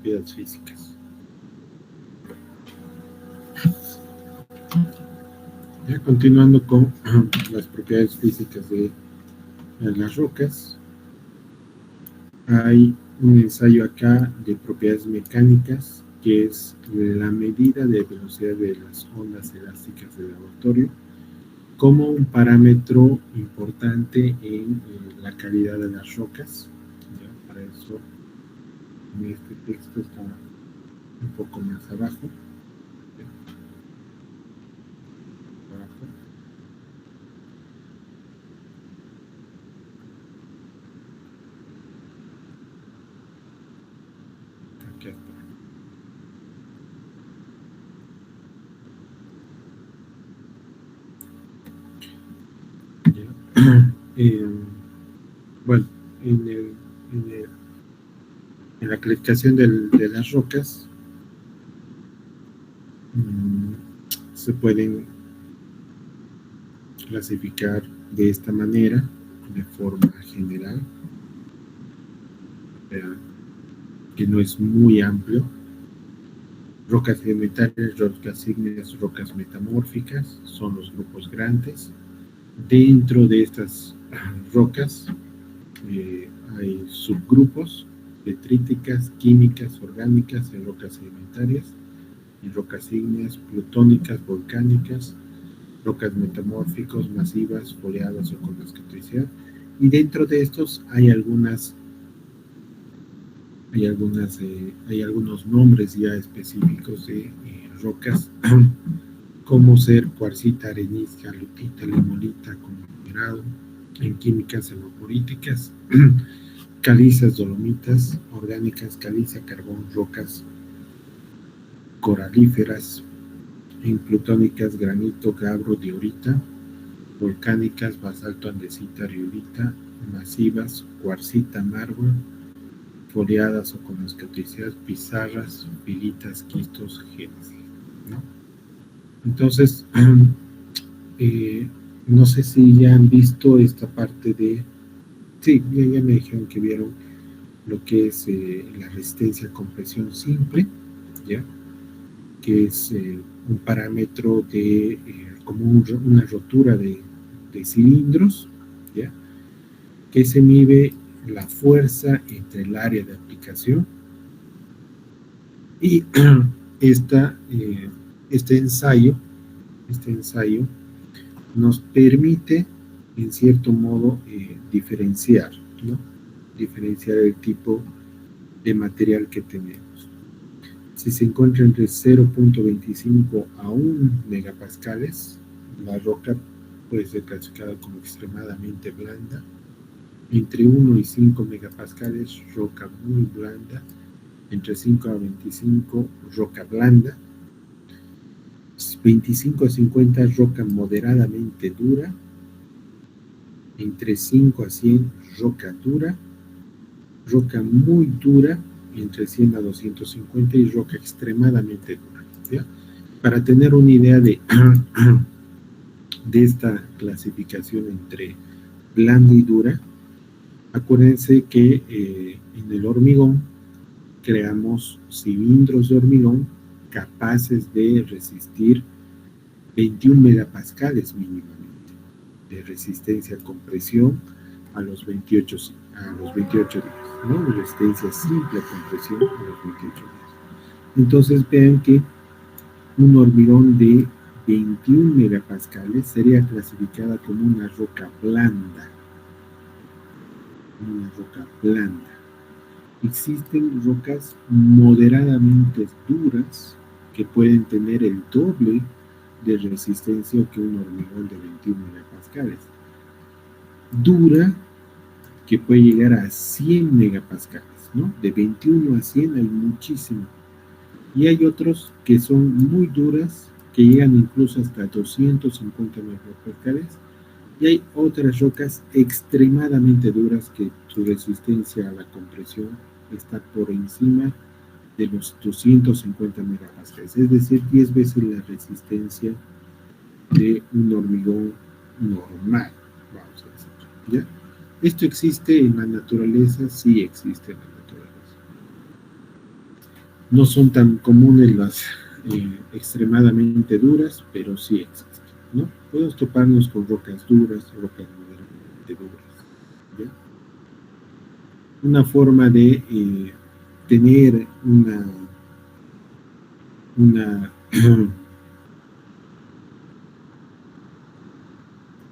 propiedades físicas. Ya continuando con las propiedades físicas de las rocas, hay un ensayo acá de propiedades mecánicas, que es la medida de velocidad de las ondas elásticas del laboratorio, como un parámetro importante en la calidad de las rocas. ¿Ya? Para eso, en este texto está un poco más abajo. Aquí está. Bueno, en la clasificación de las rocas se pueden clasificar de esta manera, de forma general, que no es muy amplio. Rocas sedimentarias, rocas ígneas, rocas metamórficas son los grupos grandes. Dentro de estas rocas hay subgrupos: detríticas, químicas, orgánicas, en rocas sedimentarias, y rocas ígneas, plutónicas, volcánicas, rocas metamórficas, masivas, foliadas o con escatoidad. Y dentro de estos hay algunos nombres ya específicos de rocas, como ser cuarcita, arenisca, lutita, limolita, conglomerado, en químicas hemaporíticas, calizas, dolomitas, orgánicas, caliza, carbón, rocas coralíferas, en plutónicas, granito, gabro, diorita, volcánicas, basalto, andesita, riolita, masivas, cuarcita, mármol, foliadas o con escatoidad, pizarras, filitas, quistos, genes, ¿no? Entonces, no sé si ya han visto esta parte de... Sí, ya me dijeron que vieron lo que es la resistencia a compresión simple, ¿ya? Que es un parámetro de como una rotura de cilindros, ¿ya? Que se mide la fuerza entre el área de aplicación, y este ensayo nos permite, en cierto modo, diferenciar, ¿no? Diferenciar el tipo de material que tenemos. Si se encuentra entre 0.25 a 1 megapascales, la roca puede ser clasificada como extremadamente blanda. Entre 1 y 5 megapascales, roca muy blanda. Entre 5 a 25, roca blanda. 25 a 50, roca moderadamente dura. Entre 5 a 100, roca dura. Roca muy dura, entre 100 a 250, y roca extremadamente dura, ¿ya? Para tener una idea de esta clasificación entre blanda y dura, acuérdense que en el hormigón creamos cilindros de hormigón capaces de resistir 21 megapascales mínimamente de resistencia a compresión a los 28 días, ¿no? Resistencia simple a compresión a los 28 días. Entonces vean que un hormigón de 21 megapascales sería clasificada como una roca blanda. Una roca blanda. Existen rocas moderadamente duras que pueden tener el doble de resistencia que un hormigón de 21 megapascales. Dura, que puede llegar a 100 megapascales, ¿no? De 21 a 100 hay muchísimo. Y hay otros que son muy duras, que llegan incluso hasta 250 megapascales. Y hay otras rocas extremadamente duras que su resistencia a la compresión está por encima de los 250 megapascales, es decir, 10 veces la resistencia de un hormigón normal, vamos a decir, ¿ya? ¿Esto existe en la naturaleza? Sí existe en la naturaleza. No son tan comunes las extremadamente duras, pero sí existen, ¿no? Podemos toparnos con rocas duras, rocas moderadamente duras, ¿ya? Una forma de tener una,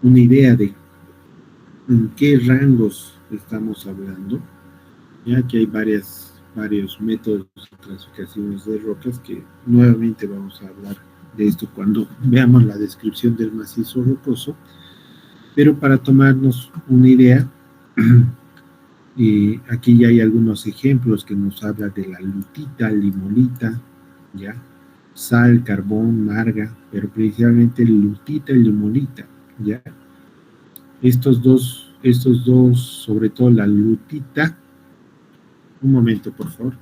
una idea de en qué rangos estamos hablando, ya que hay varios métodos de clasificaciones de rocas que nuevamente vamos a hablar de esto cuando veamos la descripción del macizo rocoso, pero para tomarnos una idea, aquí ya hay algunos ejemplos que nos habla de la lutita, limolita, ya, sal, carbón, marga, pero principalmente lutita y limolita, ya. Estos dos, sobre todo la lutita, un momento, por favor.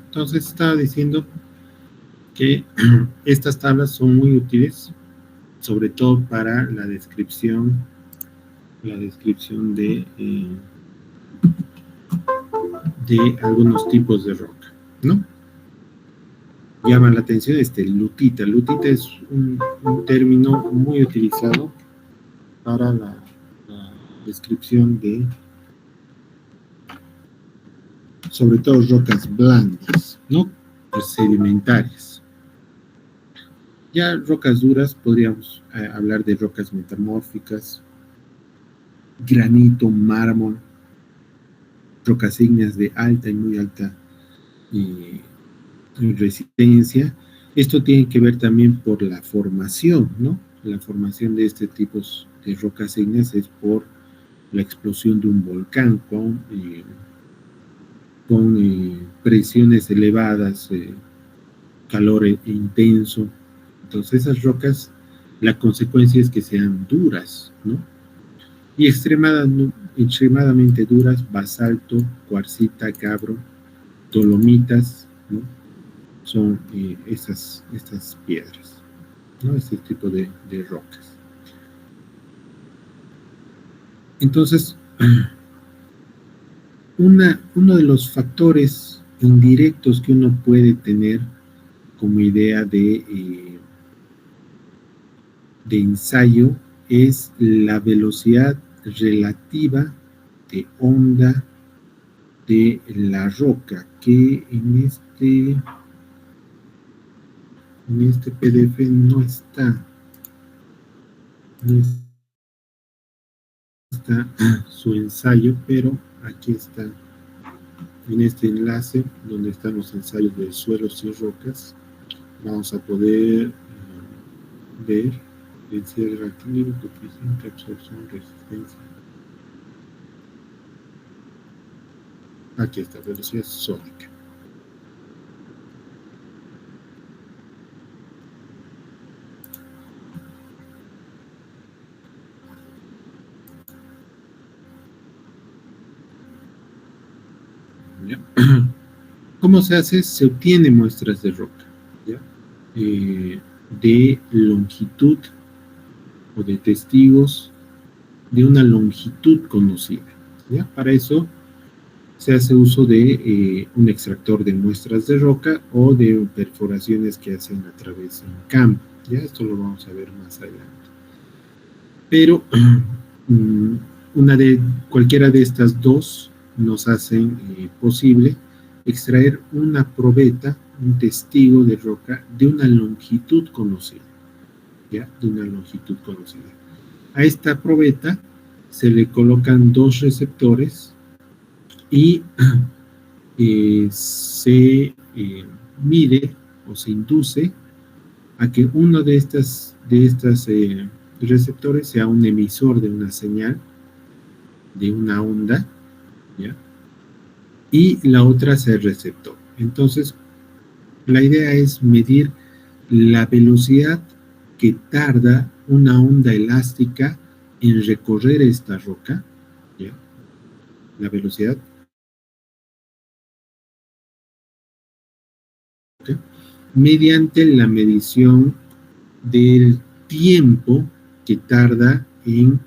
Entonces estaba diciendo que estas tablas son muy útiles, sobre todo para la descripción de algunos tipos de roca, ¿no? Llama la atención lutita. Lutita es un término muy utilizado para la descripción de, sobre todo, rocas blandas, ¿no? Pues sedimentarias. Ya rocas duras, podríamos hablar de rocas metamórficas, granito, mármol, rocas ígneas de alta y muy alta resistencia. Esto tiene que ver también por la formación, ¿no? La formación de este tipo de rocas ígneas es por la explosión de un volcán con presiones elevadas, calor intenso. Entonces esas rocas, la consecuencia es que sean duras, ¿no? Y extremadamente duras, basalto, cuarcita, gabbro, dolomitas, ¿no? Son estas piedras, ¿no? Este tipo de rocas. Entonces, uno de los factores indirectos que uno puede tener como idea de ensayo es la velocidad relativa de onda de la roca, que en este PDF no está está su ensayo, pero aquí está en este enlace donde están los ensayos de suelos y rocas. Vamos a poder ver el cierre reactivo, coeficiente, absorción, resistencia. Aquí está, velocidad sónica. ¿Ya? ¿Cómo se hace? Se obtiene muestras de roca, ¿ya? De longitud o de testigos de una longitud conocida, ¿ya? Para eso se hace uso de un extractor de muestras de roca o de perforaciones que hacen a través de un campo, ¿ya? Esto lo vamos a ver más adelante. Pero cualquiera de estas dos nos hacen posible extraer una probeta, un testigo de roca de una longitud conocida, ¿ya? De una longitud conocida. A esta probeta se le colocan dos receptores y se mide o se induce a que uno de estas receptores sea un emisor de una señal, de una onda, ¿ya? Y la otra sea el receptor. Entonces, la idea es medir la velocidad que tarda una onda elástica en recorrer esta roca, ¿ya? La velocidad mediante la medición del tiempo que tarda en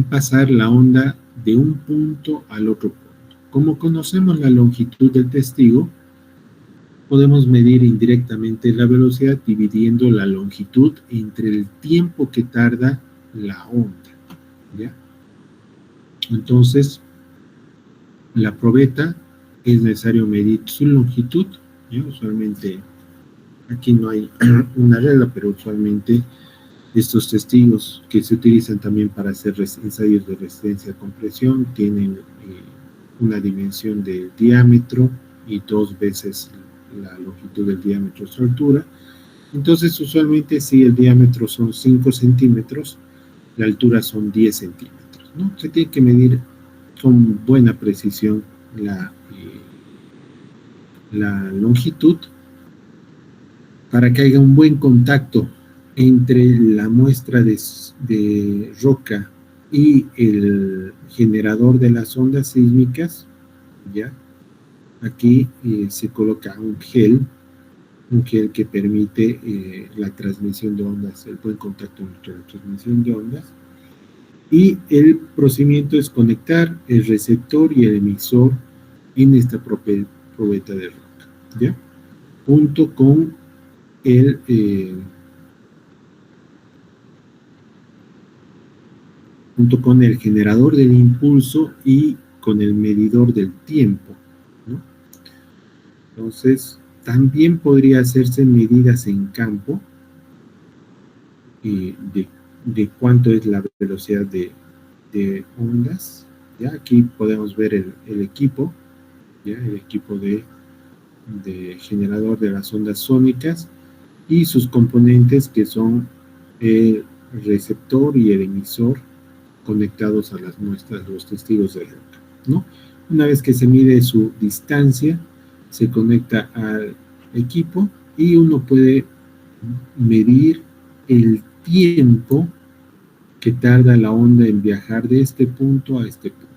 pasar la onda de un punto al otro punto. Como conocemos la longitud del testigo, podemos medir indirectamente la velocidad dividiendo la longitud entre el tiempo que tarda la onda, ¿ya? Entonces, la probeta es necesario medir su longitud, ¿ya? Usualmente, aquí no hay una regla, pero usualmente estos testigos que se utilizan también para hacer ensayos de resistencia a compresión tienen una dimensión de diámetro y 2 veces la longitud del diámetro su altura. Entonces, usualmente, si el diámetro son 5 centímetros, la altura son 10 centímetros, ¿no? Se tiene que medir con buena precisión la longitud para que haya un buen contacto entre la muestra de roca y el generador de las ondas sísmicas, ¿ya? Aquí se coloca un gel que permite la transmisión de ondas, el buen contacto entre la transmisión de ondas. Y el procedimiento es conectar el receptor y el emisor en esta probeta de roca, ¿ya? Junto con el generador del impulso y con el medidor del tiempo, ¿no? Entonces, también podría hacerse medidas en campo de cuánto es la velocidad de ondas, ¿ya? Aquí podemos ver el equipo, ¿ya? El equipo de generador de las ondas sónicas y sus componentes, que son el receptor y el emisor conectados a las muestras, los testigos de roca, ¿no? Una vez que se mide su distancia, se conecta al equipo y uno puede medir el tiempo que tarda la onda en viajar de este punto a este punto,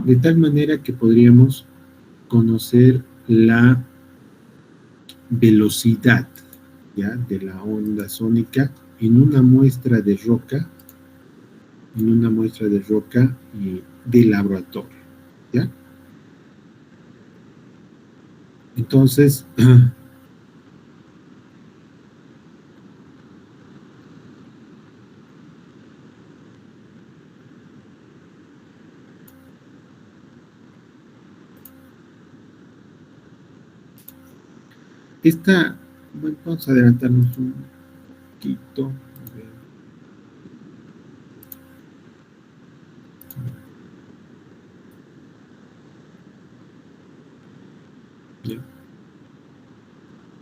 de tal manera que podríamos conocer la velocidad, ¿ya? De la onda sónica en una muestra de roca, de laboratorio, ¿ya? Entonces, bueno, vamos a adelantarnos un poquito.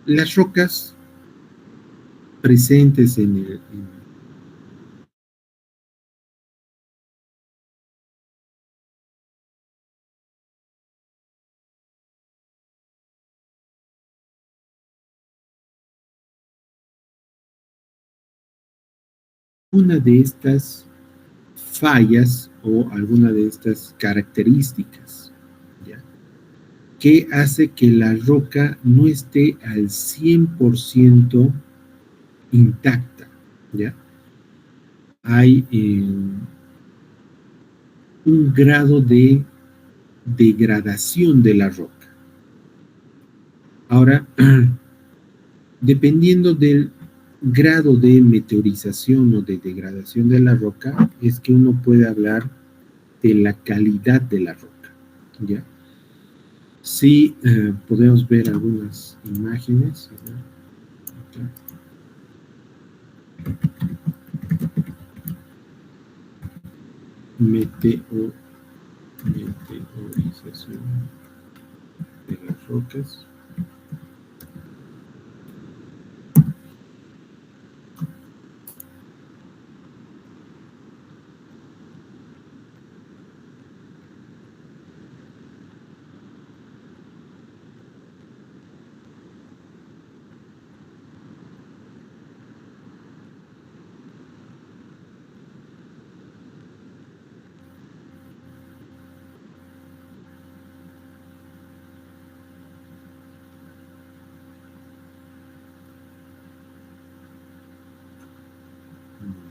Las rocas presentes una de estas fallas o alguna de estas características, ¿ya? Que hace que la roca no esté al 100% intacta, ¿ya? Hay un grado de degradación de la roca. Ahora, dependiendo del grado de meteorización o de degradación de la roca, es que uno puede hablar de la calidad de la roca, ¿ya? Sí, podemos ver algunas imágenes. Meteorización de las rocas.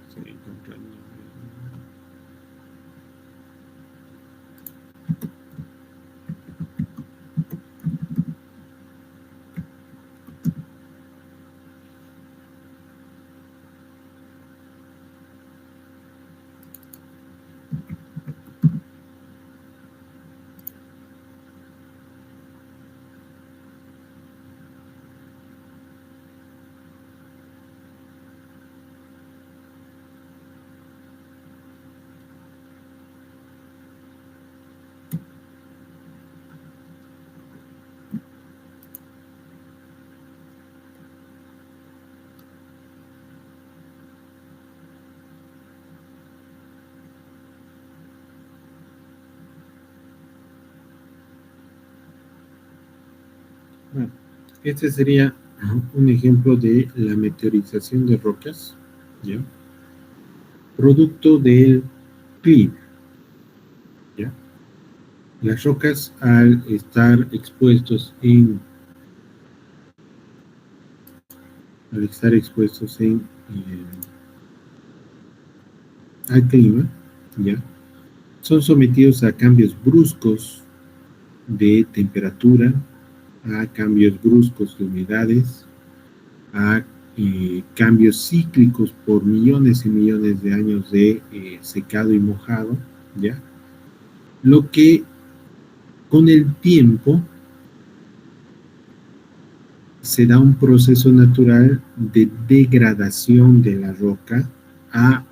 Estoy encontrando. Bueno, este sería un ejemplo de la meteorización de rocas, ¿ya? Producto del clima, ¿ya? Las rocas al estar expuestos al clima, ¿ya? Son sometidos a cambios bruscos de temperatura, a cambios bruscos de humedades, a cambios cíclicos por millones y millones de años de secado y mojado, ¿ya? Lo que con el tiempo se da un proceso natural de degradación de la roca a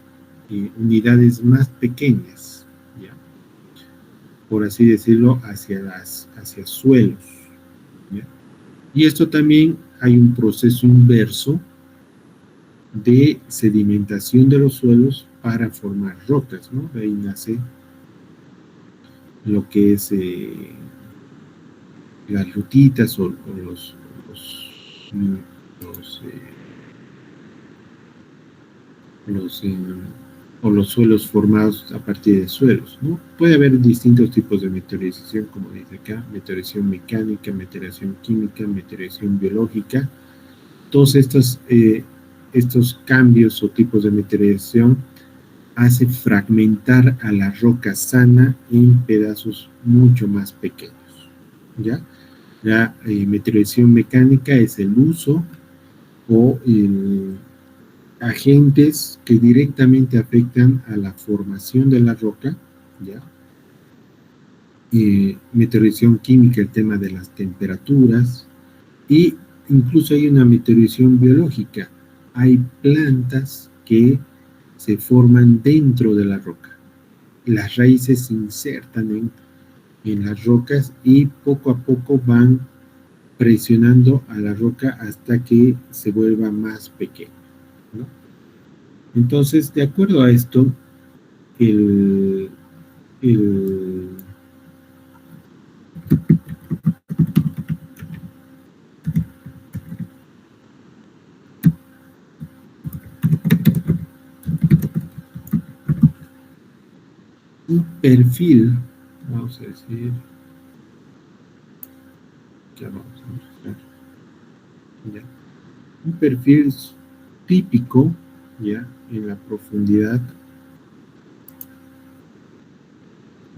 unidades más pequeñas, ¿ya? Por así decirlo, hacia suelos, ¿ya? Y esto también hay un proceso inverso de sedimentación de los suelos para formar rocas, ¿no? De ahí nace lo que es las lutitas o los, los, o los suelos formados a partir de suelos, ¿no? Puede haber distintos tipos de meteorización, como dice acá, meteorización mecánica, meteorización química, meteorización biológica. Todos estos cambios o tipos de meteorización hace fragmentar a la roca sana en pedazos mucho más pequeños, ¿ya? La meteorización mecánica es el uso o agentes que directamente afectan a la formación de la roca, ¿ya? Meteorización química, el tema de las temperaturas, y incluso hay una meteorización biológica. Hay plantas que se forman dentro de la roca. Las raíces se insertan en las rocas y poco a poco van presionando a la roca hasta que se vuelva más pequeña, ¿no? Entonces, de acuerdo a esto, el, el, un perfil, vamos a decir, ya vamos a mostrar, ya, un perfil típico, ya, en la profundidad,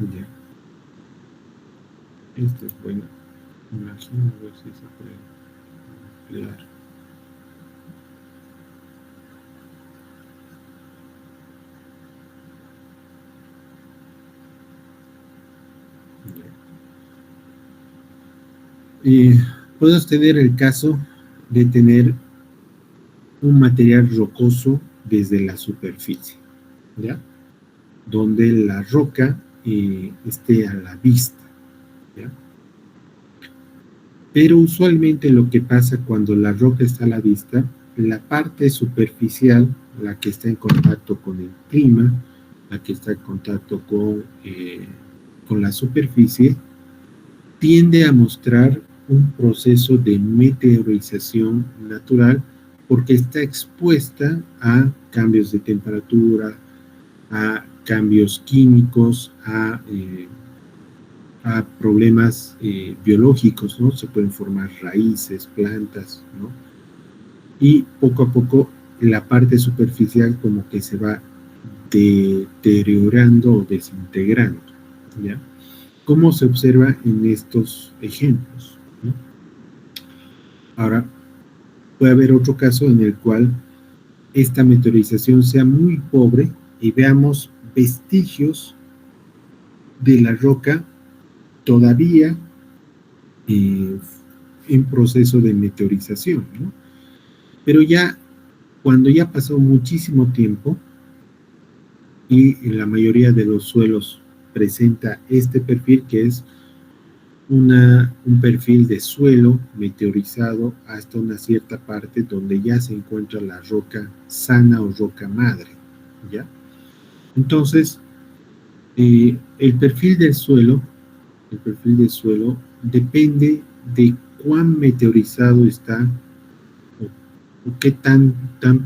ya, esta es buena imagen, a ver si se puede ampliar. Podemos tener el caso de tener un material rocoso desde la superficie, ¿ya? Donde la roca esté a la vista, ¿ya? Pero usualmente lo que pasa cuando la roca está a la vista, la parte superficial, la que está en contacto con el clima, la que está en contacto con la superficie, tiende a mostrar un proceso de meteorización natural porque está expuesta a cambios de temperatura, a cambios químicos, a problemas biológicos, ¿no? Se pueden formar raíces, plantas, ¿no? Y poco a poco la parte superficial como que se va deteriorando o desintegrando, ¿ya? ¿Cómo se observa en estos ejemplos, ¿no? Ahora, puede haber otro caso en el cual esta meteorización sea muy pobre y veamos vestigios de la roca todavía en proceso de meteorización, ¿no? Pero ya cuando ya pasó muchísimo tiempo y en la mayoría de los suelos presenta este perfil que es un perfil de suelo meteorizado hasta una cierta parte donde ya se encuentra la roca sana o roca madre, ¿ya? Entonces, el perfil del suelo depende de cuán meteorizado está o qué tan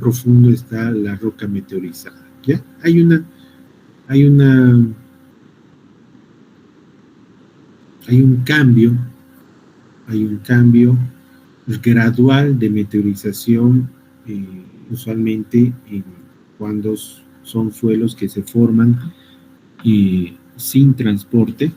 profundo está la roca meteorizada, ¿ya? Hay un cambio gradual de meteorización, usualmente cuando son suelos que se forman sin transporte.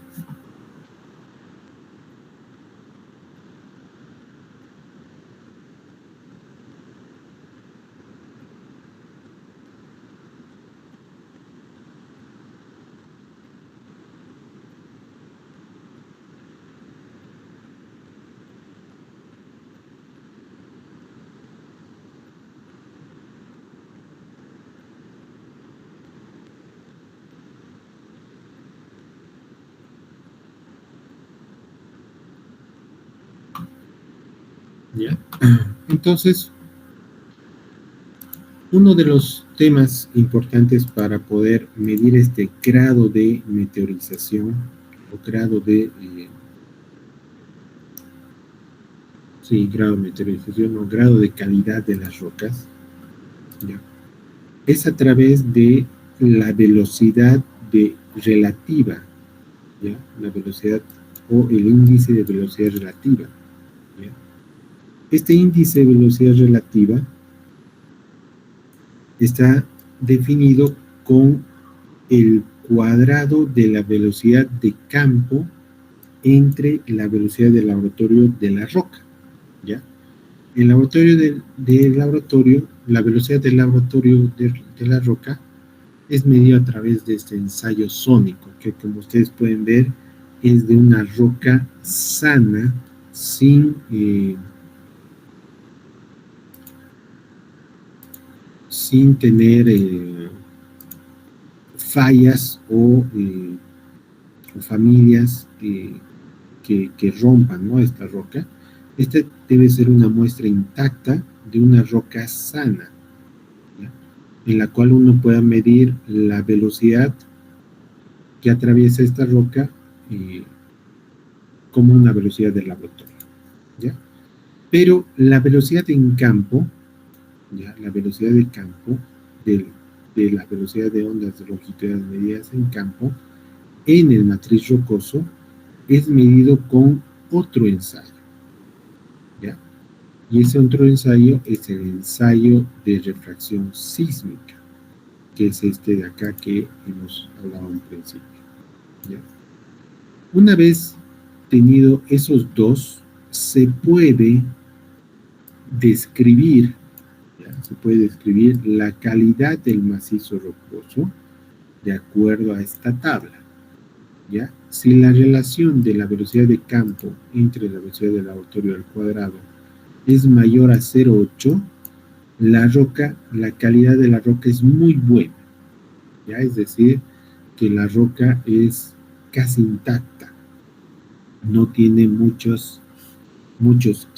¿Ya? Entonces, uno de los temas importantes para poder medir este grado de meteorización o grado de grado de meteorización o grado de calidad de las rocas, ¿ya? Es a través de la velocidad relativa, ¿ya? La velocidad o el índice de velocidad relativa, ¿ya? Este índice de velocidad relativa está definido con el cuadrado de la velocidad de campo entre la velocidad del laboratorio de la roca, ¿ya? El laboratorio la velocidad del laboratorio de la roca es medida a través de este ensayo sónico, que como ustedes pueden ver es de una roca sana, sin tener fallas o familias que rompan, ¿no?, esta roca. Esta debe ser una muestra intacta de una roca sana, ¿ya? En la cual uno pueda medir la velocidad que atraviesa esta roca como una velocidad de laboratorio, ¿ya? Pero la velocidad en campo, ¿ya? La velocidad de campo, de la velocidad de ondas longitudinales medidas en campo, en el matriz rocoso, es medido con otro ensayo, ¿ya? Y ese otro ensayo es el ensayo de refracción sísmica, que es este de acá que hemos hablado en principio, ¿ya? Una vez tenido esos dos, se puede describir, ¿ya? Se puede describir la calidad del macizo rocoso de acuerdo a esta tabla, ¿ya? Si la relación de la velocidad de campo entre la velocidad del laboratorio al cuadrado es mayor a 0,8, la calidad de la roca es muy buena, ¿ya? Es decir, que la roca es casi intacta, no tiene muchos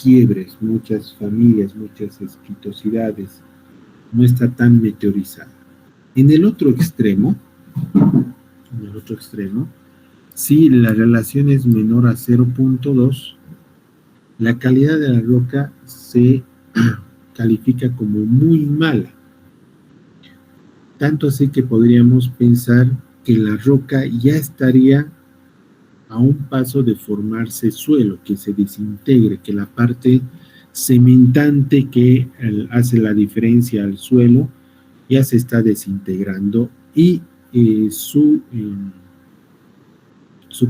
quiebres, muchas familias, muchas esquitosidades, no está tan meteorizada. En el otro extremo, si la relación es menor a 0,2, la calidad de la roca se califica como muy mala. Tanto así que podríamos pensar que la roca ya estaría a un paso de formarse suelo, que se desintegre, que la parte cementante que hace la diferencia al suelo ya se está desintegrando y su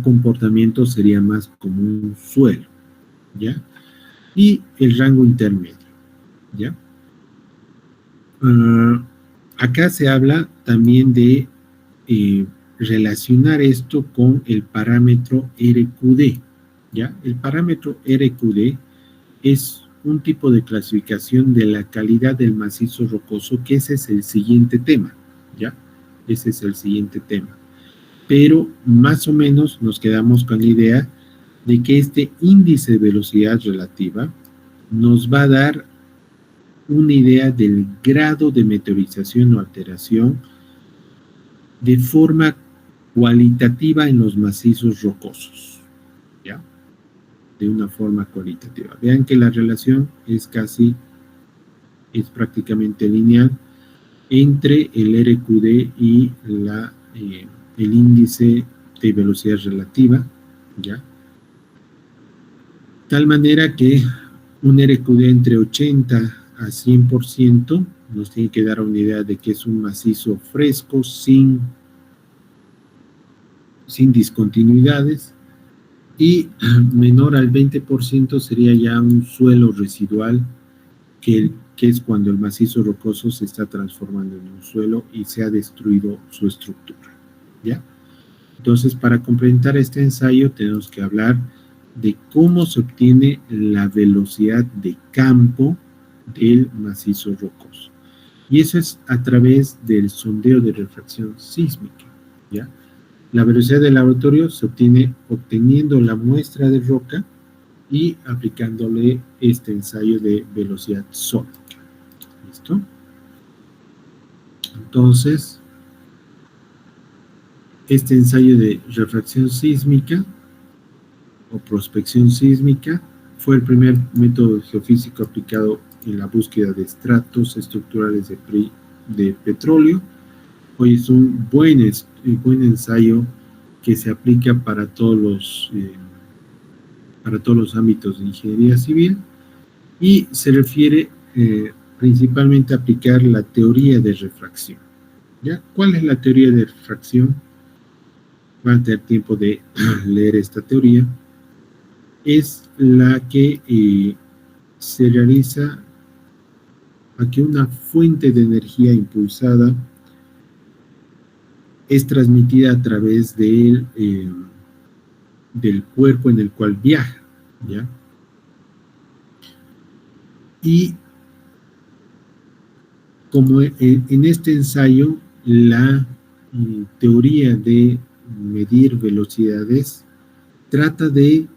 comportamiento sería más como un suelo, ¿ya? Y el rango intermedio, ¿ya? Acá se habla también de relacionar esto con el parámetro RQD, ¿ya? El parámetro RQD es un tipo de clasificación de la calidad del macizo rocoso, que ese es el siguiente tema, ¿ya? Ese es el siguiente tema. Pero más o menos nos quedamos con la idea de que este índice de velocidad relativa nos va a dar una idea del grado de meteorización o alteración de forma cualitativa en los macizos rocosos, ¿ya? De una forma cualitativa. Vean que la relación es prácticamente lineal entre el RQD y el índice de velocidad relativa, ¿ya? Tal manera que un RQD entre 80 a 100% nos tiene que dar una idea de que es un macizo fresco, sin discontinuidades, y menor al 20% sería ya un suelo residual, que es cuando el macizo rocoso se está transformando en un suelo y se ha destruido su estructura, ¿ya? Entonces, para complementar este ensayo tenemos que hablar de cómo se obtiene la velocidad de campo del macizo rocoso. Y eso es a través del sondeo de refracción sísmica, ¿ya? La velocidad del laboratorio se obtiene obteniendo la muestra de roca y aplicándole este ensayo de velocidad sónica. ¿Listo? Entonces, este ensayo de refracción sísmica o prospección sísmica fue el primer método geofísico aplicado en la búsqueda de estratos estructurales de petróleo. Hoy es un buen ensayo que se aplica para todos los ámbitos de ingeniería civil, y se refiere principalmente a aplicar la teoría de refracción, ¿ya? ¿Cuál es la teoría de refracción? Van a tener tiempo de leer esta teoría. Es la que se realiza a que una fuente de energía impulsada es transmitida a través del cuerpo en el cual viaja, ¿ya? Y como en este ensayo, la teoría de medir velocidades trata de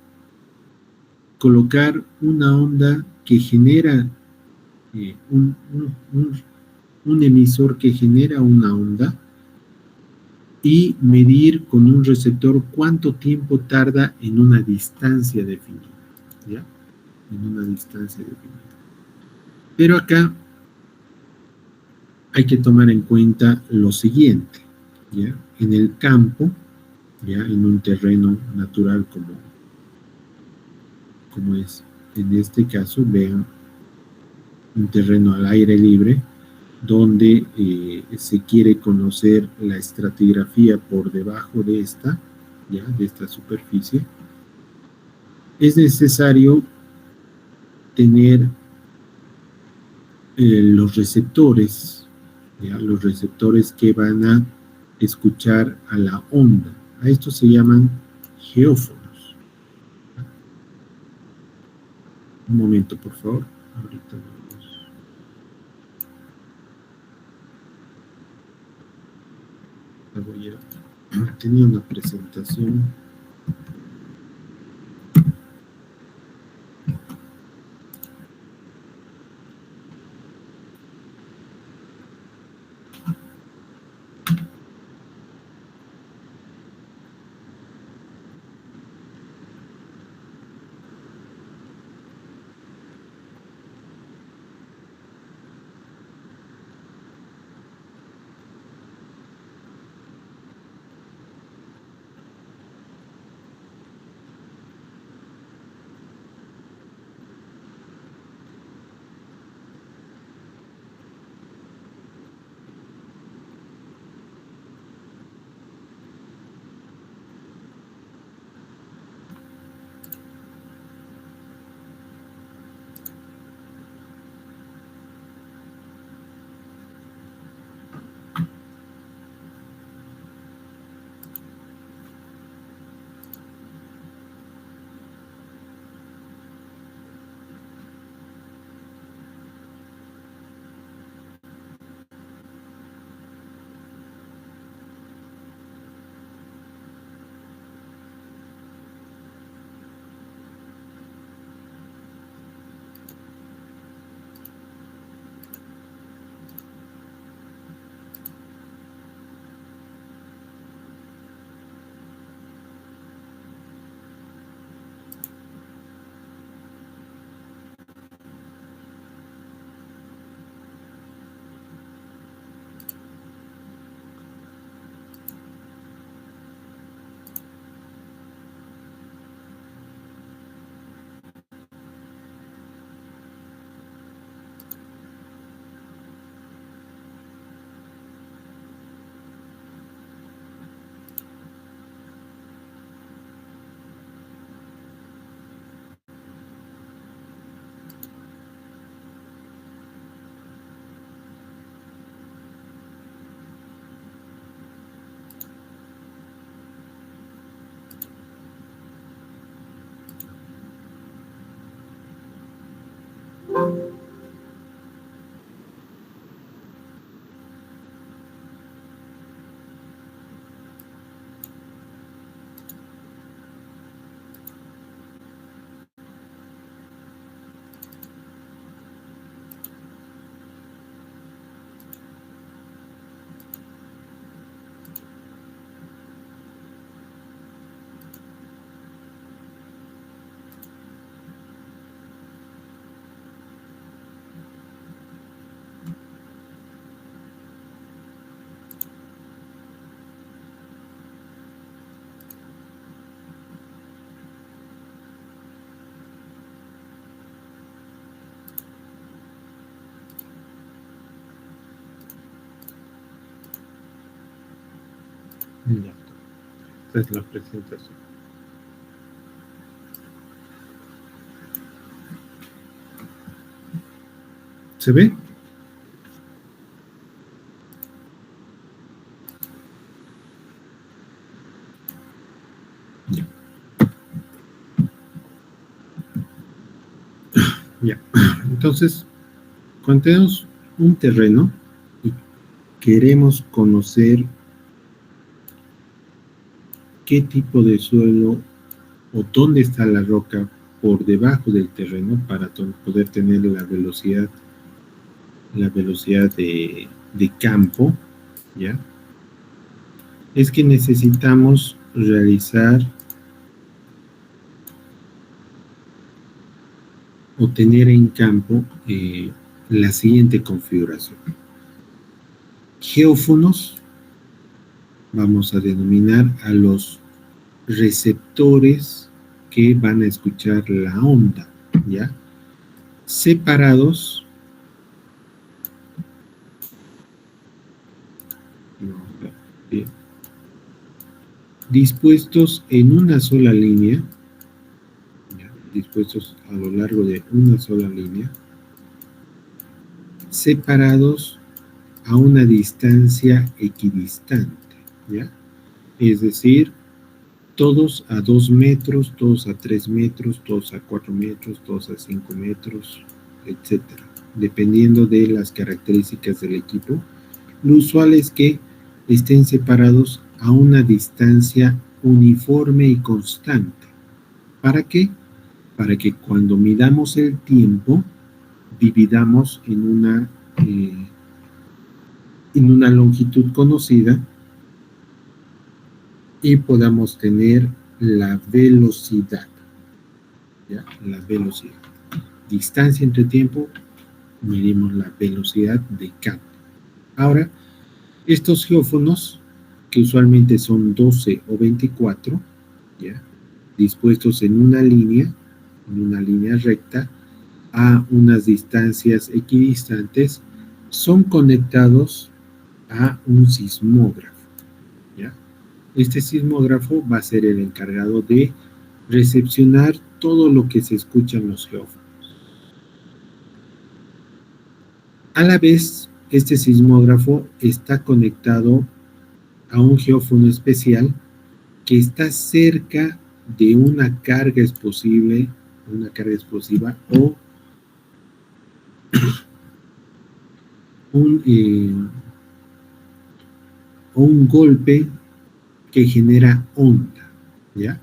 colocar una onda que genera un emisor que genera una onda y medir con un receptor cuánto tiempo tarda en una distancia definida, ¿ya? En una distancia definida. Pero acá hay que tomar en cuenta lo siguiente, ¿ya? En el campo, ¿ya? En un terreno natural como es en este caso, vean, un terreno al aire libre, donde se quiere conocer la estratigrafía por debajo de esta, ¿ya? De esta superficie, es necesario tener los receptores, ¿ya? Los receptores que van a escuchar a la onda. A estos se llaman geófonos. Un momento, por favor. Ahorita vamos. Tenía una presentación. Ya. Esta es la presentación. ¿Se ve? Ya. Ya. Entonces, cuando tenemos un terreno y queremos conocer qué tipo de suelo o dónde está la roca por debajo del terreno para poder tener la velocidad de campo, ¿ya? Es que necesitamos realizar o tener en campo la siguiente configuración. Geófonos, vamos a denominar a los receptores que van a escuchar la onda, ¿ya? Separados, dispuestos en una sola línea, ¿ya? Dispuestos a lo largo de una sola línea, separados a una distancia equidistante, ¿ya? Es decir, todos a 2 metros, todos a 3 metros, todos a 4 metros, todos a 5 metros, etcétera, dependiendo de las características del equipo. Lo usual es que estén separados a una distancia uniforme y constante. ¿Para qué? Para que cuando midamos el tiempo, dividamos en una longitud conocida y podamos tener la velocidad, ¿ya? La velocidad. Distancia entre tiempo, medimos la velocidad de campo. Ahora, estos geófonos, que usualmente son 12 o 24, ¿ya? Dispuestos en una línea recta, a unas distancias equidistantes, son conectados a un sismógrafo, ¿ya? Este sismógrafo va a ser el encargado de recepcionar todo lo que se escucha en los geófonos. A la vez, este sismógrafo está conectado a un geófono especial que está cerca de una carga explosiva o un golpe que genera onda, ¿ya?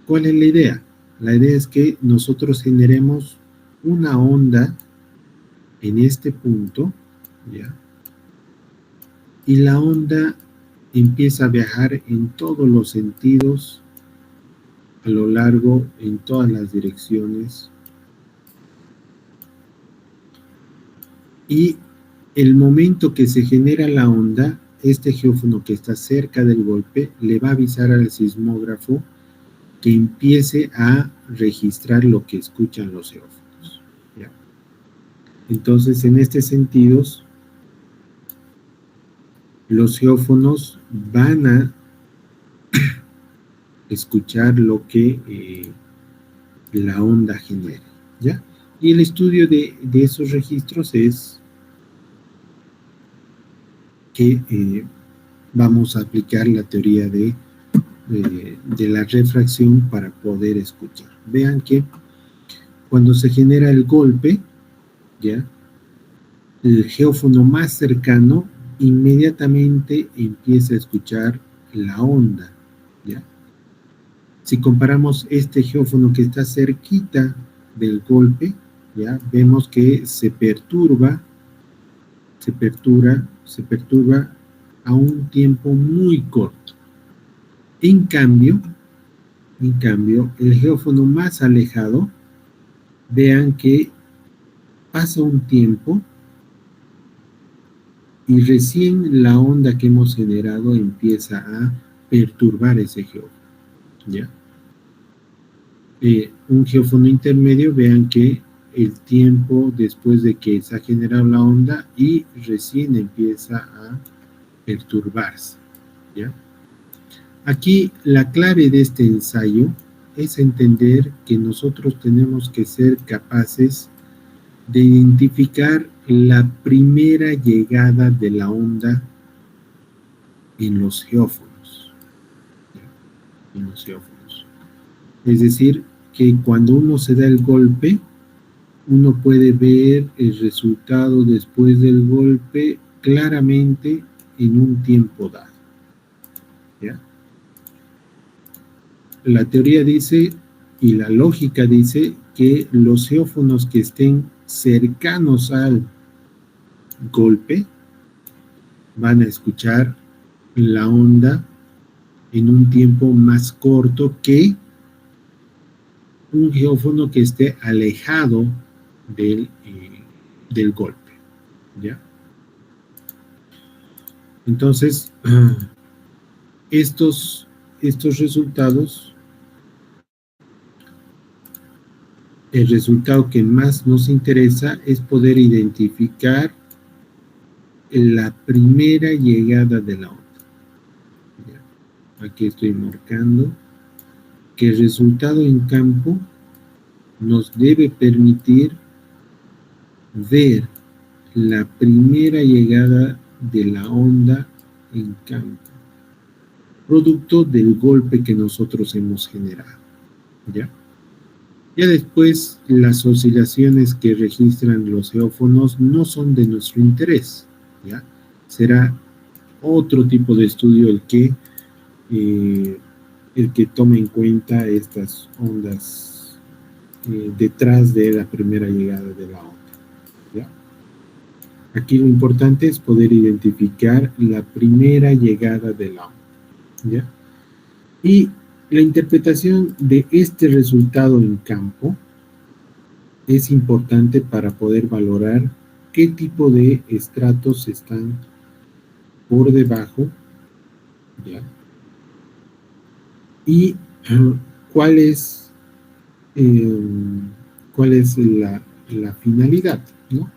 ¿Cuál es la idea? La idea es que nosotros generemos una onda en este punto, ¿ya? Y la onda empieza a viajar en todos los sentidos, a lo largo, en todas las direcciones. Y el momento que se genera la onda, este geófono que está cerca del golpe le va a avisar al sismógrafo que empiece a registrar lo que escuchan los geófonos, ¿ya? Entonces, en este sentido, los geófonos van a escuchar lo que la onda genera, ¿ya? Y el estudio de esos registros es que vamos a aplicar la teoría de la refracción para poder escuchar. Vean que cuando se genera el golpe, ¿ya? El geófono más cercano inmediatamente empieza a escuchar la onda, ¿ya? Si comparamos este geófono que está cerquita del golpe, ¿ya? Vemos que se perturba a un tiempo muy corto. En cambio, el geófono más alejado, vean que pasa un tiempo y recién la onda que hemos generado empieza a perturbar ese geófono, ¿ya? Un geófono intermedio, vean que el tiempo después de que se ha generado la onda y recién empieza a perturbarse, ¿ya? Aquí la clave de este ensayo es entender que nosotros tenemos que ser capaces de identificar la primera llegada de la onda en los geófonos, ¿ya? En los geófonos. Es decir, que cuando uno se da el golpe, uno puede ver el resultado después del golpe claramente en un tiempo dado, ¿ya? La teoría dice Y la lógica dice que los geófonos que estén cercanos al golpe van a escuchar la onda en un tiempo más corto que un geófono que esté alejado del golpe, ¿ya? Entonces, estos resultados, el resultado que más nos interesa es poder identificar la primera llegada de la onda. ¿Ya? Aquí estoy marcando que el resultado en campo nos debe permitir ver la primera llegada de la onda en campo, producto del golpe que nosotros hemos generado, ¿ya? Ya después, las oscilaciones que registran los geófonos no son de nuestro interés, ¿ya? Será otro tipo de estudio el que tome en cuenta estas ondas detrás de la primera llegada de la onda, ¿ya? Aquí lo importante es poder identificar la primera llegada de la onda, ¿ya? Y la interpretación de este resultado en campo es importante para poder valorar qué tipo de estratos están por debajo, ¿ya? Y cuál es la finalidad, ¿no?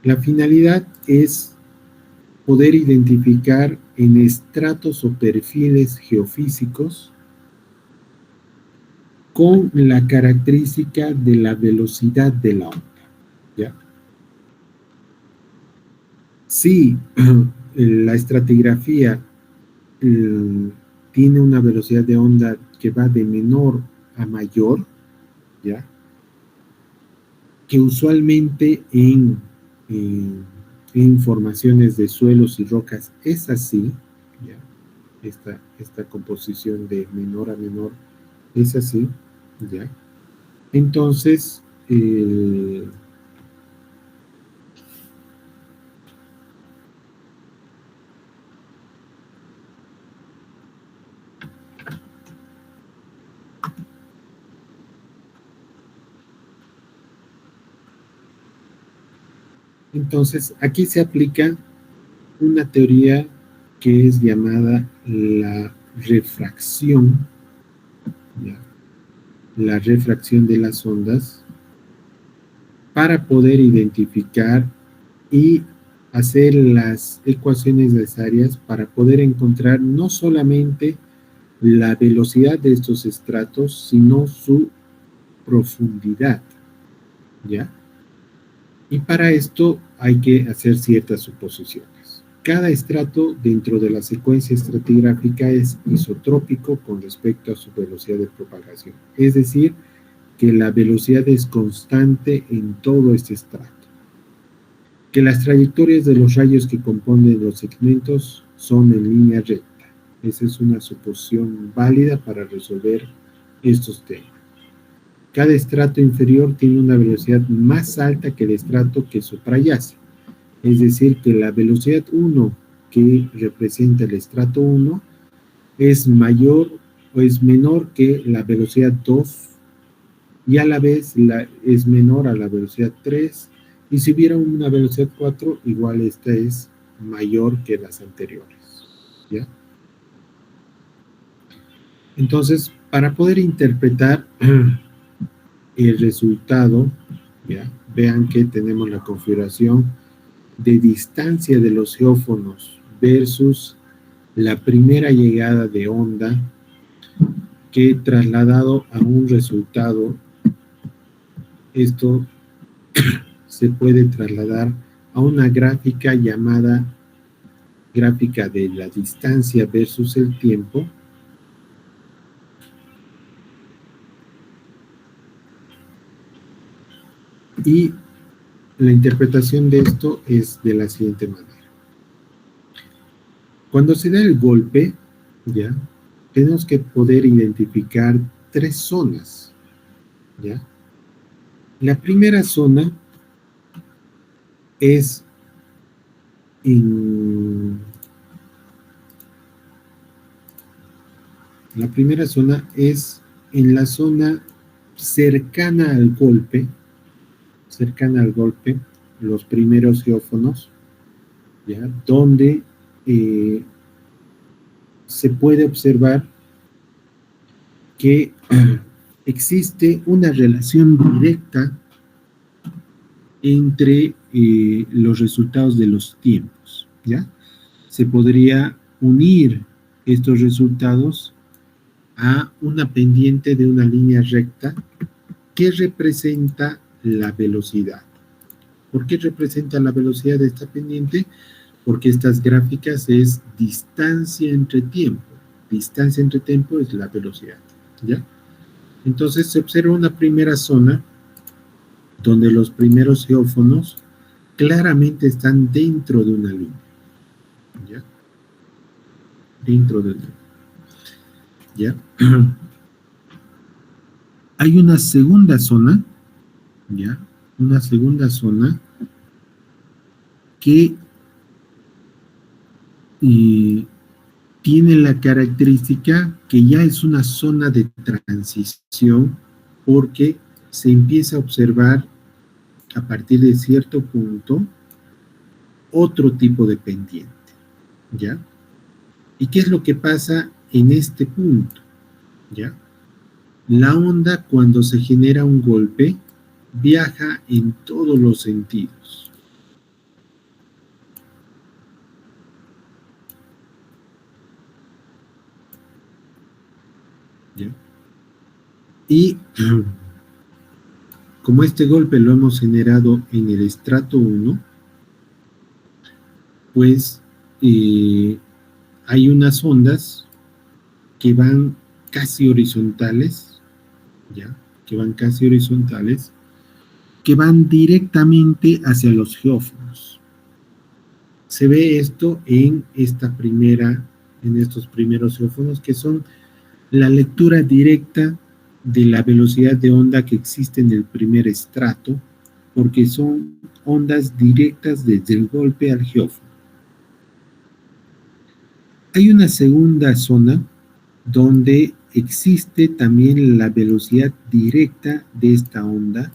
La finalidad es poder identificar en estratos o perfiles geofísicos con la característica de la velocidad de la onda, ¿ya? Si la estratigrafía tiene una velocidad de onda que va de menor a mayor, ¿ya? Que usualmente en formaciones de suelos y rocas es así, ¿ya? Esta composición de menor a menor es así, ¿ya? Entonces, aquí se aplica una teoría que es llamada la refracción, ¿ya? La refracción de las ondas, para poder identificar y hacer las ecuaciones necesarias para poder encontrar no solamente la velocidad de estos estratos, sino su profundidad, ¿ya? Y para esto hay que hacer ciertas suposiciones. Cada estrato dentro de la secuencia estratigráfica es isotrópico con respecto a su velocidad de propagación. Es decir, que la velocidad es constante en todo este estrato. Que las trayectorias de los rayos que componen los segmentos son en línea recta. Esa es una suposición válida para resolver estos temas. Cada estrato inferior tiene una velocidad más alta que el estrato que suprayace. Es decir, que la velocidad 1 que representa el estrato 1 es mayor o es menor que la velocidad 2 y a la vez es menor a la velocidad 3, y si hubiera una velocidad 4, igual esta es mayor que las anteriores, ¿ya? Entonces, para poder interpretar el resultado, ¿ya? Vean que tenemos la configuración de distancia de los geófonos versus la primera llegada de onda, que trasladado a un resultado, esto se puede trasladar a una gráfica llamada gráfica de la distancia versus el tiempo, y la interpretación de esto es de la siguiente manera. Cuando se da el golpe, ¿ya? Tenemos que poder identificar tres zonas, ¿ya? La primera zona es en... La primera zona es en la zona cercana al golpe, los primeros geófonos, ¿ya? Donde se puede observar que existe una relación directa entre los resultados de los tiempos, ¿ya? Se podría unir estos resultados a una pendiente de una línea recta que representa la velocidad. ¿Por qué representa la velocidad de esta pendiente? Porque estas gráficas es distancia entre tiempo. Distancia entre tiempo es la velocidad, ¿ya? Entonces se observa una primera zona donde los primeros geófonos claramente están dentro de una línea, ¿ya? Dentro de una línea, ¿ya? Hay una segunda zona, ¿ya? Una segunda zona que tiene la característica que ya es una zona de transición porque se empieza a observar a partir de cierto punto otro tipo de pendiente, ¿ya? ¿Y qué es lo que pasa en este punto? ¿Ya? La onda, cuando se genera un golpe, viaja en todos los sentidos. ¿Ya? Y como este golpe lo hemos generado en el estrato 1, pues hay unas ondas que van casi horizontales, ¿ya? Que van casi horizontales, que van directamente hacia los geófonos. Se ve esto en estos primeros geófonos, que son la lectura directa de la velocidad de onda que existe en el primer estrato, porque son ondas directas desde el golpe al geófono. Hay una segunda zona donde existe también la velocidad directa de esta onda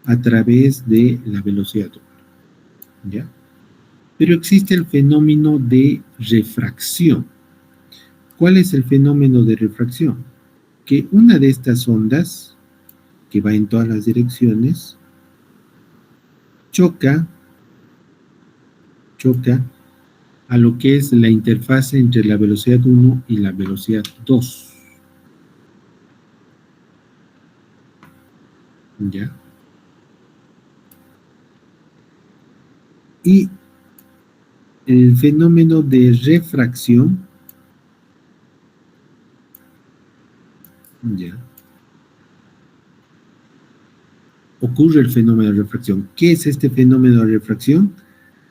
a través de la velocidad onda, ¿ya? Pero existe el fenómeno de refracción. ¿Cuál es el fenómeno de refracción? Que una de estas ondas, que va en todas las direcciones, choca a lo que es la interfaz entre la velocidad 1 y la velocidad 2. ¿Ya? Y el fenómeno de refracción, ¿ya? Ocurre el fenómeno de refracción. ¿Qué es este fenómeno de refracción?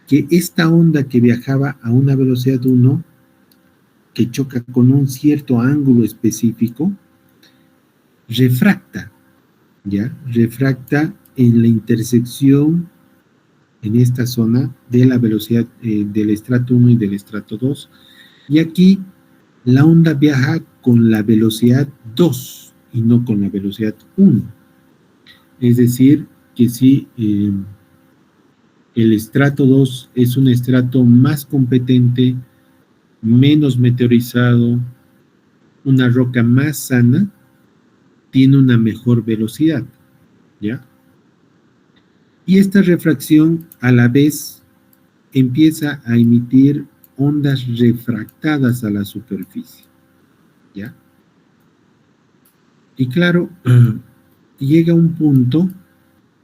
Que esta onda que viajaba a una velocidad 1, que choca con un cierto ángulo específico, refracta, ¿ya? Refracta en la intersección, en esta zona, de la velocidad del estrato 1 y del estrato 2. Y aquí la onda viaja con la velocidad 2 y no con la velocidad 1. Es decir, que si el estrato 2 es un estrato más competente, menos meteorizado, una roca más sana, tiene una mejor velocidad, ¿ya? Y esta refracción a la vez empieza a emitir ondas refractadas a la superficie, ¿ya? Y claro, llega un punto,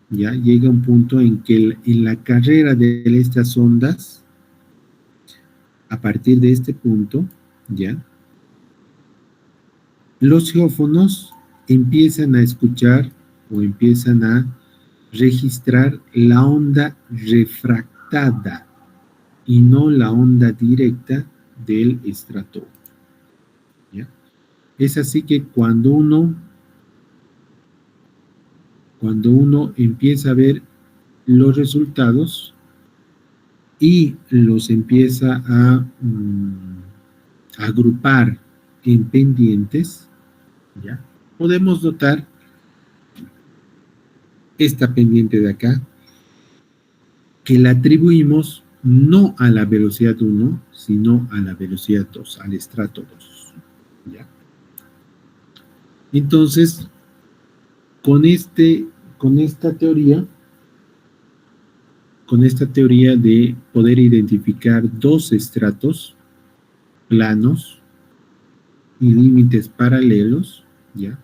¿ya? Llega un punto en que en la carrera de estas ondas, a partir de este punto, ¿ya? Los geófonos empiezan a escuchar o empiezan a registrar la onda refractada y no la onda directa del estrato, ¿ya? Es así que cuando uno Cuando uno empieza a ver los resultados y los empieza a agrupar en pendientes, ¿ya? Podemos notar esta pendiente de acá, que la atribuimos no a la velocidad 1, sino a la velocidad 2, al estrato 2. ¿Ya? Entonces, con esta teoría de poder identificar dos estratos planos y límites paralelos, ¿ya?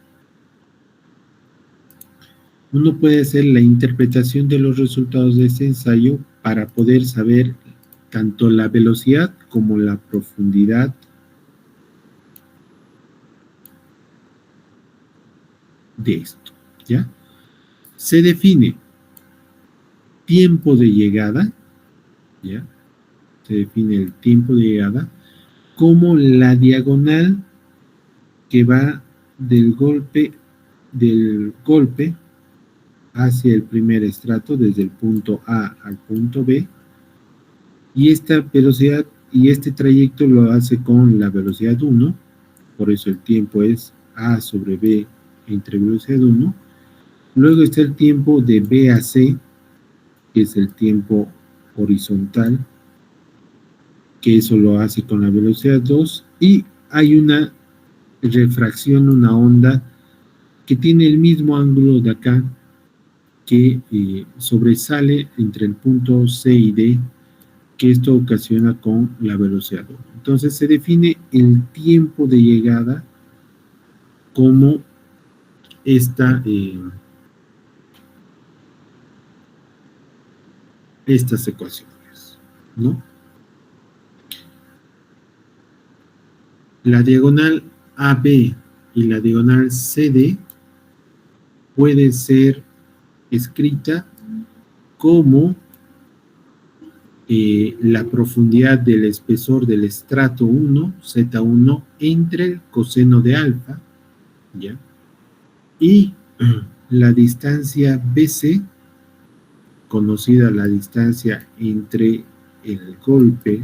Uno puede hacer la interpretación de los resultados de este ensayo para poder saber tanto la velocidad como la profundidad de esto, ¿ya? Se define tiempo de llegada, ¿ya? Se define el tiempo de llegada como la diagonal que va del golpe hacia el primer estrato, desde el punto A al punto B, y esta velocidad y este trayecto lo hace con la velocidad 1, por eso el tiempo es A sobre B entre velocidad 1. Luego está el tiempo de B a C, que es el tiempo horizontal, que eso lo hace con la velocidad 2, y hay una refracción, una onda que tiene el mismo ángulo de acá, que sobresale entre el punto C y D, que esto ocasiona con la velocidad 1. Entonces se define el tiempo de llegada como estas ecuaciones, ¿no? La diagonal AB y la diagonal CD puede ser escrita como la profundidad del espesor del estrato 1, Z1, entre el coseno de alfa, ¿ya? Y la distancia BC, conocida la distancia entre el golpe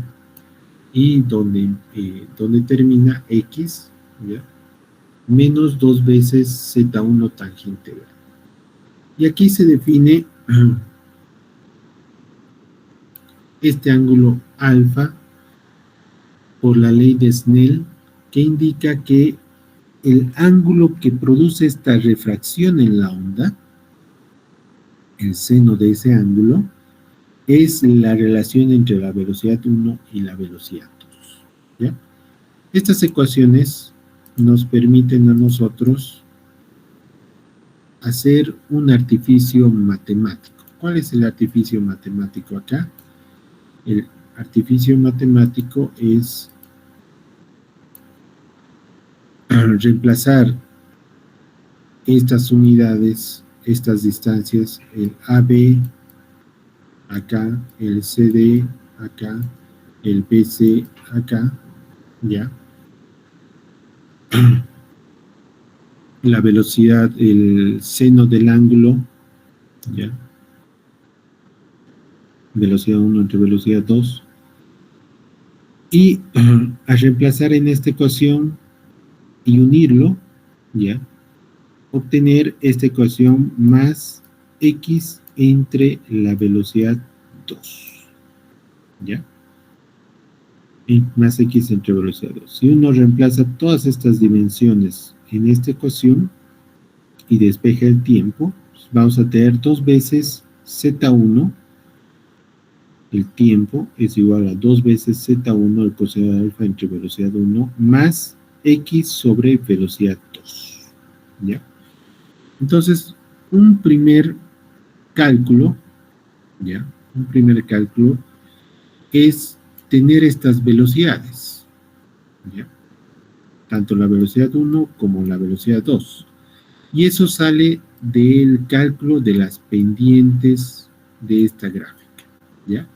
y donde termina X, ¿ya? Menos 2 veces Z1 tangente B. Y aquí se define este ángulo alfa por la ley de Snell, que indica que el ángulo que produce esta refracción en la onda, el seno de ese ángulo, es la relación entre la velocidad 1 y la velocidad 2. ¿Ya? Estas ecuaciones nos permiten a nosotros hacer un artificio matemático. ¿Cuál es el artificio matemático acá? El artificio matemático es reemplazar estas unidades, estas distancias, el AB acá, el CD acá, el BC acá, ¿ya? La velocidad, el seno del ángulo, ¿ya? Velocidad 1 entre velocidad 2. Y a reemplazar en esta ecuación y unirlo, ¿ya? Obtener esta ecuación más X entre la velocidad 2, ¿ya? Y más X entre velocidad 2. Si uno reemplaza todas estas dimensiones en esta ecuación y despeja el tiempo, pues vamos a tener 2 veces Z1, el tiempo es igual a 2 veces Z1, el coseno de alfa entre velocidad 1, más X sobre velocidad 2, ¿ya? Entonces, un primer cálculo, ¿ya? Un primer cálculo es tener estas velocidades, ¿ya? Tanto la velocidad 1 como la velocidad 2. Y eso sale del cálculo de las pendientes de esta gráfica, ¿ya?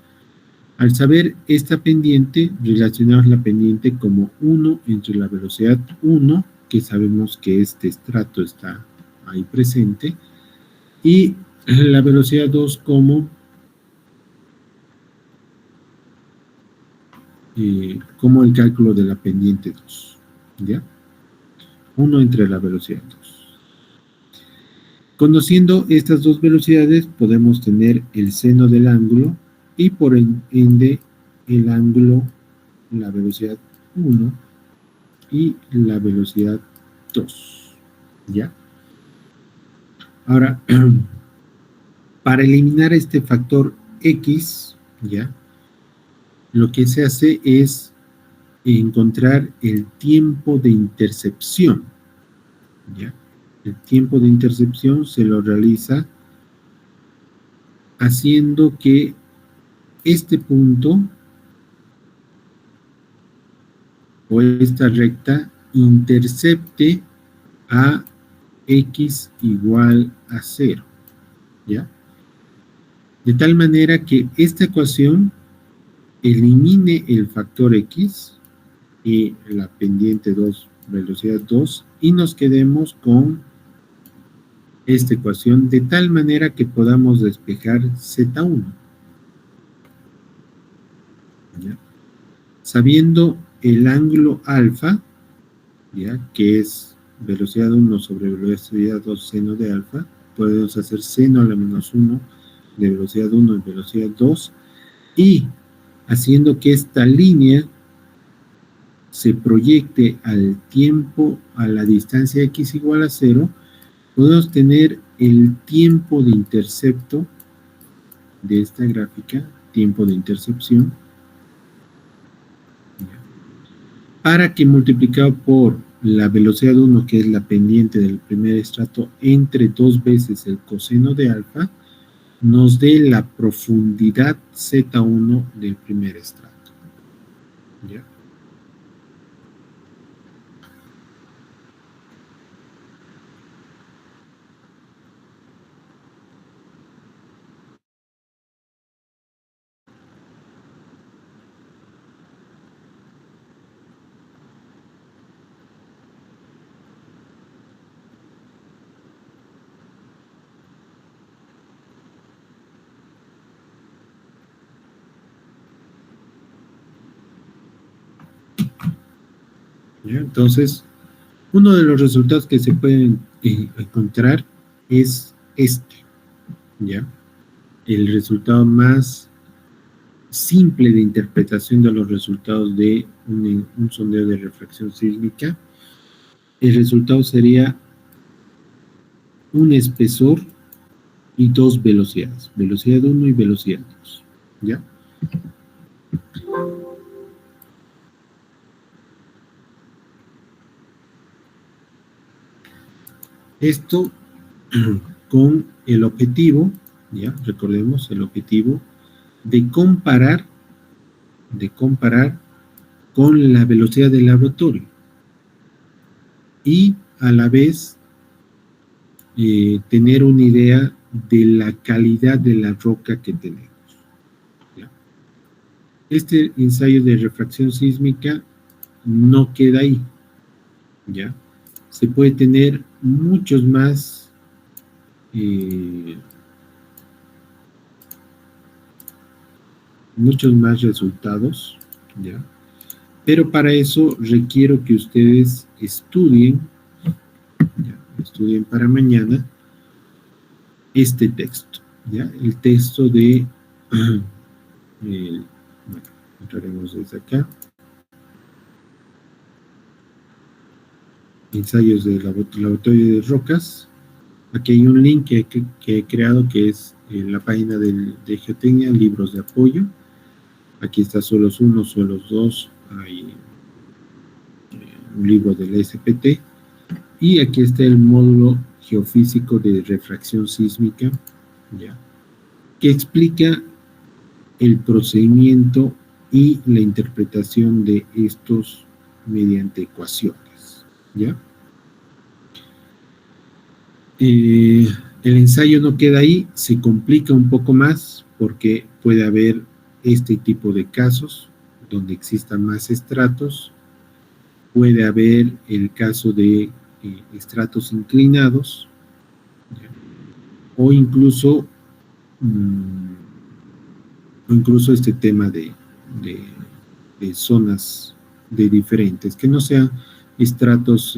Al saber esta pendiente, relacionamos la pendiente como 1 entre la velocidad 1, que sabemos que este estrato está ahí presente, y la velocidad 2 como el cálculo de la pendiente 2, ¿ya? 1 entre la velocidad 2. Conociendo estas dos velocidades, podemos tener el seno del ángulo y por ende el ángulo, la velocidad 1 y la velocidad 2, ¿ya? Ahora, para eliminar este factor X, ¿ya? Lo que se hace es encontrar el tiempo de intercepción, ¿ya? El tiempo de intercepción se lo realiza haciendo que este punto o esta recta intercepte a x igual a 0, ¿ya? De tal manera que esta ecuación elimine el factor x y la pendiente 2, velocidad 2, y nos quedemos con esta ecuación de tal manera que podamos despejar Z1. ¿Ya? Sabiendo el ángulo alfa, ¿ya? Que es velocidad 1 sobre velocidad 2 seno de alfa, podemos hacer seno a la menos 1 de velocidad 1 y velocidad 2, y haciendo que esta línea se proyecte al tiempo, a la distancia x igual a 0, podemos tener el tiempo de intercepto de esta gráfica, tiempo de intercepción, para que multiplicado por la velocidad 1, que es la pendiente del primer estrato, entre 2 veces el coseno de alfa, nos dé la profundidad Z1 del primer estrato. ¿Ya? ¿Ya? Entonces, uno de los resultados que se pueden encontrar es este, ¿ya? El resultado más simple de interpretación de los resultados de un sondeo de refracción sísmica. El resultado sería un espesor y dos velocidades, velocidad 1 y velocidad 2, ¿ya? Esto con el objetivo, ¿ya? Recordemos el objetivo de comparar con la velocidad del laboratorio y a la vez tener una idea de la calidad de la roca que tenemos. ¿Ya? Este ensayo de refracción sísmica no queda ahí, ¿ya? Se puede tener muchos más resultados, ¿ya? Pero para eso requiero que ustedes estudien, ¿ya? Estudien para mañana este texto, ¿ya? El texto de, bueno, entraremos desde acá, ensayos del laboratorio de rocas. Aquí hay un link que he creado que es la página de Geotecnia, libros de apoyo. Aquí está suelos 1, suelos 2, hay un libro del SPT, y aquí está el módulo geofísico de refracción sísmica, ¿ya? Que explica el procedimiento y la interpretación de estos mediante ecuaciones, ¿ya? El ensayo no queda ahí, se complica un poco más porque puede haber este tipo de casos donde existan más estratos, puede haber el caso de estratos inclinados, ¿ya? o incluso este tema de zonas de diferentes, que no sean estratos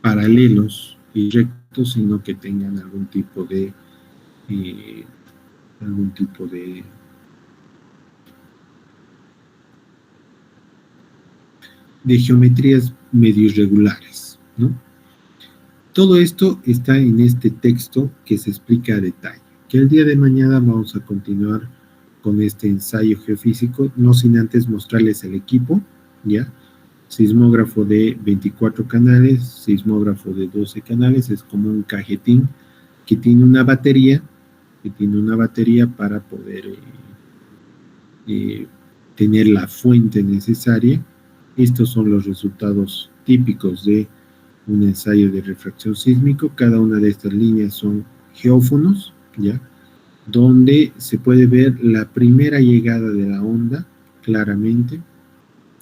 paralelos y rectos, sino que tengan algún tipo de geometrías medio irregulares, ¿no? Todo esto está en este texto que se explica a detalle, que el día de mañana vamos a continuar con este ensayo geofísico, no sin antes mostrarles el equipo, ¿ya? Sismógrafo de 24 canales, sismógrafo de 12 canales, es como un cajetín que tiene una batería, para poder tener la fuente necesaria. Estos son los resultados típicos de un ensayo de refracción sísmico. Cada una de estas líneas son geófonos, ¿ya? Donde se puede ver la primera llegada de la onda claramente.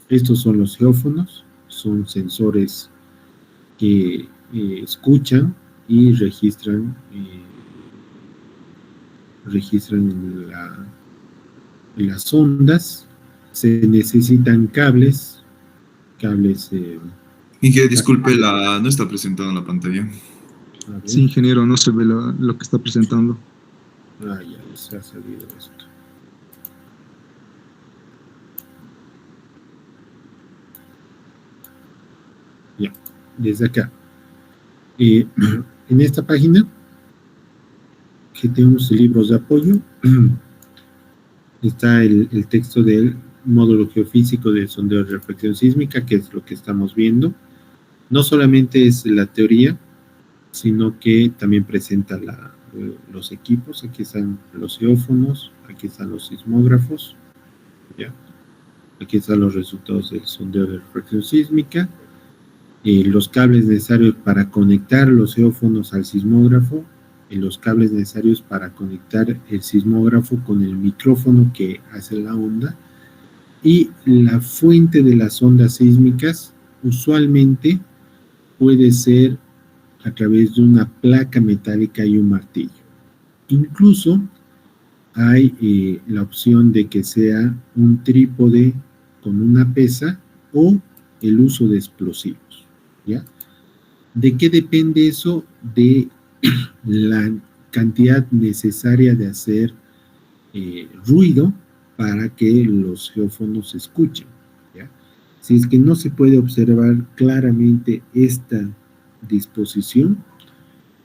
Estos son los geófonos, son sensores que escuchan y registran las ondas. Se necesitan cables. Inge, disculpe, no está presentado en la pantalla. Sí, ingeniero, no se ve lo que está presentando. Ya, se ha salido esto. Ya, desde acá. En esta página, que tenemos libros de apoyo, está el texto del módulo geofísico de sondeo de reflexión sísmica, que es lo que estamos viendo. No solamente es la teoría, sino que también presenta los equipos. Aquí están los geófonos, aquí están los sismógrafos, ¿ya? Aquí están los resultados del sondeo de reflexión sísmica, los cables necesarios para conectar los geófonos al sismógrafo, y los cables necesarios para conectar el sismógrafo con el micrófono que hace la onda, y la fuente de las ondas sísmicas usualmente puede ser a través de una placa metálica y un martillo. Incluso hay la opción de que sea un trípode con una pesa o el uso de explosivos, ¿ya? ¿De qué depende eso? De la cantidad necesaria de hacer ruido para que los geófonos se escuchen, ¿ya? Si es que no se puede observar claramente esta disposición,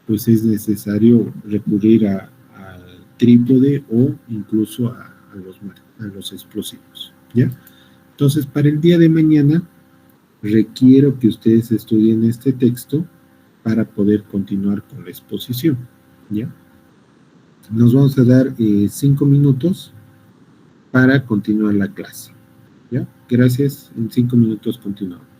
pues es necesario recurrir al trípode o incluso a los explosivos, ¿ya? Entonces, para el día de mañana requiero que ustedes estudien este texto para poder continuar con la exposición, ¿ya? Nos vamos a dar 5 minutos para continuar la clase, ¿ya? Gracias, en 5 minutos continuamos.